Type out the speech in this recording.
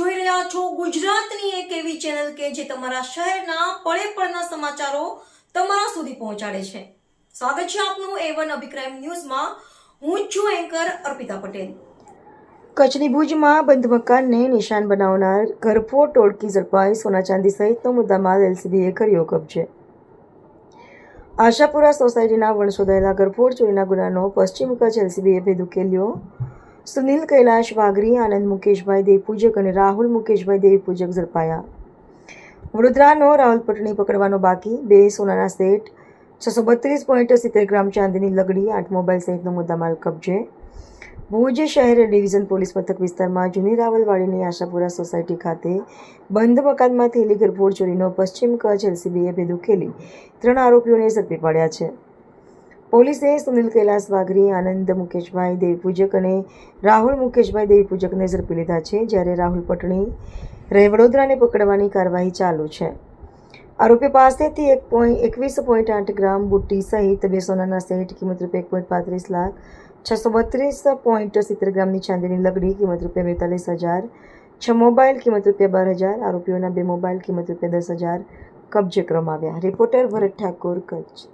જોઈ રહ્યા છો ગુજરાતની એક એવી ચેનલ કે જે તમારા શહેરના પળે પળના સમાચારો તમારા સુધી પહોંચાડે છે. સ્વાગત છે આપનું A1 અભિક્રાઇમ ન્યૂઝમાં. હું છું એન્કર અર્પિતા પટેલ. કચ્છની ભુજમાં બંધ મકાનને નિશાન બનાવનાર ઘરફોડ ટોળકી ઝડપાઈ. સોના ચાંદી સહિતનો મુદ્દામાલ એલસીબીએ કર્યો કબજે. આશાપુરા સોસાયટીના વણશોધાયેલા ઘરફોડ ચોરીના ગુનાનો પશ્ચિમ કચ્છ એલસીબીએ ભેદ ઉકેલ્યો. સુનિલ કૈલાશ વાઘરી, આનંદ મુકેશભાઈ દેવપૂજક અને રાહુલ મુકેશભાઈ દેવપૂજક ઝડપાયા. વડોદરાનો રાહુલ પટણી પકડવાનો બાકી. 2 સોનાના સેટ, 632.70 ગ્રામ ચાંદીની લગડી, 8 મોબાઈલ સહિતનો મુદ્દામાલ કબજે. ભુજ શહેર ડિવિઝન પોલીસ મથક વિસ્તારમાં જૂની રાવલવાડીની આશાપુરા સોસાયટી ખાતે બંધ મકાનમાં થયેલી ઘરફોડ ચોરીનો પશ્ચિમ કચ્છ એલસીબીએ ભેદ ઉકેલી 3 આરોપીઓને ઝડપી પાડ્યા છે. પોલીસે સુનિલ કૈલાસ વાઘરી, આનંદ મુકેશભાઈ દેવપૂજક અને રાહુલ મુકેશભાઈ દેવપૂજકને ઝડપી લીધા છે, જ્યારે રાહુલ પટણી રહે વડોદરાને પકડવાની કાર્યવાહી ચાલુ છે. આરોપી પાસેથી 21.8 ગ્રામ બુટ્ટી સહિત 2 સોનાના સેટ કિંમત ₹1.35 લાખ, 632.70 ગ્રામની ચાંદીની લગડી કિંમત ₹42,000, 6 મોબાઈલ કિંમત ₹12,000. આરોપીઓના 2 મોબાઈલ કિંમત ₹10,000 કબજે કરવામાં આવ્યા. રિપોર્ટર ભરત ઠાકોર, કચ્છ.